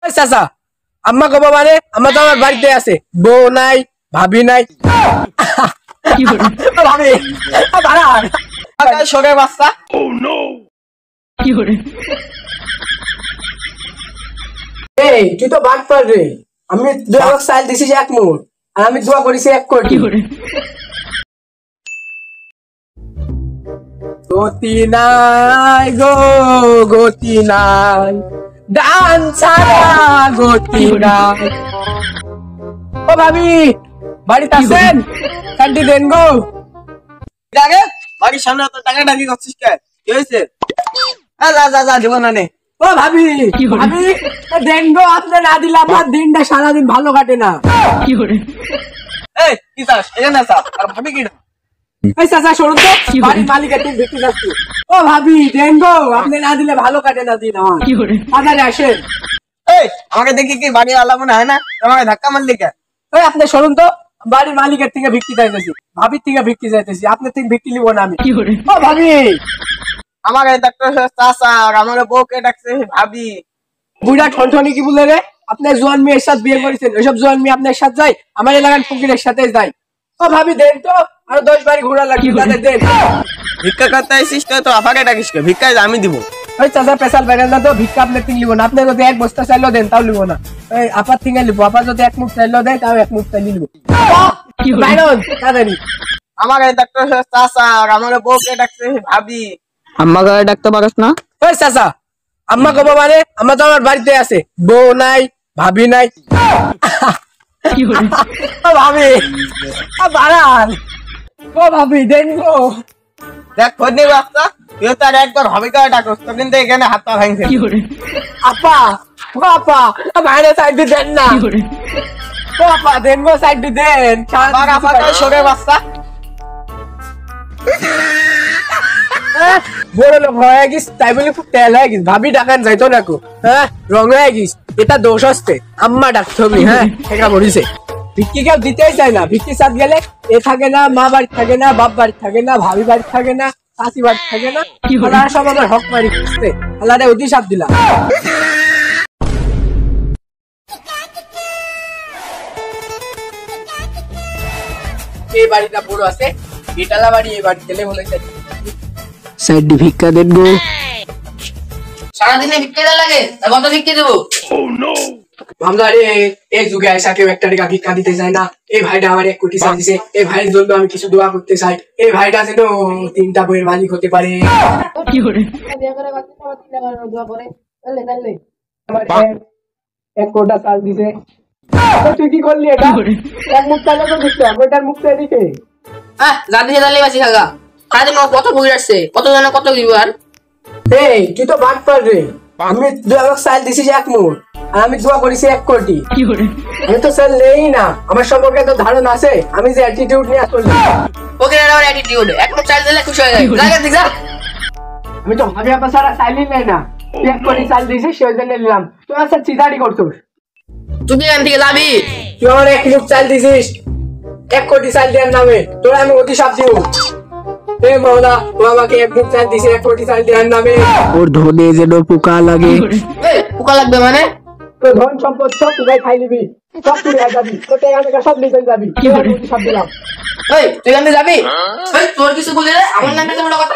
চাচা আম্মা কব মানে আম্মা তো আমার বাড়িতে আছে, বউ নাই ভাবি নাই। ভাবি শোকের বাচ্চা। এই তুই তো বাদ পার রে, আমি চাল দিছিস 1 মুঠ আর আমি দোয়া করেছি 1 কোটি। গতি নাই গো গতি নাই, ডান ছাড়া গতি নাই। ও ভাবি বাড়িতে আছেন? কান্টি দেন গো। আগে বাড়ির সামনে তো টাকা ডাকি করছিস কে? কি হয়েছে? যা যা যা দেবো না নে। ও ভাবি ভাবি দেন গো, আপনি না দিলে আমার দিনটা সারাদিন ভালো কাটে না। এই কি চাস? এখানে চাস আর ভাবি কি না? এই চাচা শুনুন তো, বাড়ির মালিকের দিন দেখতে যাচ্ছি। ও ভাবি দেন গো, আপনি না দিলে ভালো কাটে না দিন আমার। বাজারে আসেন। এই আমাকে দেখি কি বাড়ির আলা মনে হয় না, আমাকে ধাক্কা মারলি কেন? ওই আপনি শুনুন তো, বাড়ির মালিকের থেকে ভিক্ষি চাইতেছি, ভাবির থেকে ভিক্ষি চাইতেছি, আপনার থেকে ভিক্ষি নিব না আমি। ও ভাবি আমার চাচা আর আমার বউকে ডাকছে ভাবি। বুড়া ঠনঠনি কি বলে রে? আপনার জোয়ান মেয়ের সাথে বিয়ে করেছেন, ওইসব জোয়ান মেয়ে আপনার সাথে যায়? আমার এলাকার ফকিরের সাথে যায়। ও ভাবি দেন তো, আরো 10 বাড়ি ঘোরা লাগবে, তাদের দেন। ভিক্ষা করতে আইসিস তো আপাকে ডাকিস কে? ভিক্ষা আমি দিব। ওই চাচা পেশাল বেরেন না তো, ভিক্ষা আপনি থেকে লিব না। আপনি যদি 1 বস্তা চাইলো দেন তাও লিব না। ওই আপার থেকে লিব, আপা যদি 1 মুঠ চাইলো দেয় তাও 1 মুঠ চাইলে লিব। বাইরন তাড়াতাড়ি। আমার এই ডাক্তার চাচা আর আমার বউকে ডাকছে ভাবি। আম্মা গায়ে ডাকতে পারস না? ওই চাচা আম্মা কব মানে আম্মা তো আমার বাড়িতে আছে, বউ নাই ভাবি নাই। ভাবি বাড়ান। ও ভাবি দেন গো। দেখ ফোনে বাচ্চা, তুই তার একবার ভাবি গায়ে ডাকস তো কিন্তু এখানে হাত পা ভাঙছে। আপা ও আপা বাইরে সাইড দেন না। ও আপা দেন গো, সাইড দেন। আমার আপা তাই সরে বাচ্চা। বড় লোক হয়ে গিস তাই বলে খুব তেল হয়ে গিস, ভাবি ডাকান যাইতো না কো। হ্যাঁ রং হয়ে গিস, এটা দোষ হচ্ছে আম্মা ডাকতে হবে। হ্যাঁ এটা বলিছে ভিক্ষি কেউ দিতেই চায় না। ভিক্ষি সাথ গেলে এ থাকে না, মা বাড়ি থাকে না, বাপ বাড়ি থাকে না, ভাবি বাড়ি থাকে না, চাষি বাড়ি থাকে না। সব আমার হক মারি খুঁজতে আল্লাহরে অভিশাপ দিলাম। এই বাড়িটা বড় আছে, এটালা বাড়ি, এই বাড়ি গেলে বলে সাইড ভিক্ষা দেন গো। সারাদিনে ভিক্ষা দেওয়া লাগে, কত ভিক্ষা দেবো? ভাবলারে এক যুগে আয়সা কেউ একটা টাকা ভিক্ষা দিতে চায় না। এই ভাইটা আমার 1 কোটি চাল দিছে, এই ভাইয়ের জন্য আমি কিছু দোয়া করতে চাই। এই ভাইটা যেন 3টা বইয়ের মালিক হতে পারে। আমার 1 কোটা চাল দিছে। তুই কি করলি এটা? 1 মুখ চাল তো দিচ্ছে, ওইটার মুখ চাই দিছে। জানি জানলে বাসি খাগা, সারাদিন কত ভুগি আসছে, কত জন কত দিব। আর এই তুই তো বাদ পার রে, আমি চাল দিছিস 1 মুঠ আর আমি দোয়া করেছি 1 কোটি। আমি তো চাল নেই না, আমার সম্পর্কে তো ধারণা আছে, আমি যে অ্যাটিটিউড নিয়ে আসলাম। ওকে আমার অ্যাটিটিউড, 1 মুঠ চাল দিলে খুশি হয়ে যায়। লাগা দেখ যা। আমি তো ভাবি আপা সারা চাইলেই নাই না, 1 কোটি চাল দিছিস সেই জন্য নিলাম। তুই আমার সাথে চিটারি করছিস। তুই এখান থেকে যাবি? তুই আমার 1 মুঠ চাল দিছিস 1 কোটি চাল দেওয়ার নামে, তোরা আমি অভিশাপ দিব। এ মওলা ও আমাকে 1 মুঠ চাল দিছে 1 কোটি চাল দেওয়ার নামে। ওর ধনে যেন পোকা লাগে। পোকা লাগবে মানে? তোর ধন সম্পদ সব তুই খাই নিবি, সব তুই যাবি, তোর টাকা থেকে সব নিতে যাবি। অভিশাপ দিলাম। তুই এখান থেকে যাবি? তোর কিছু বলে আমার নামে তো বড় কথা।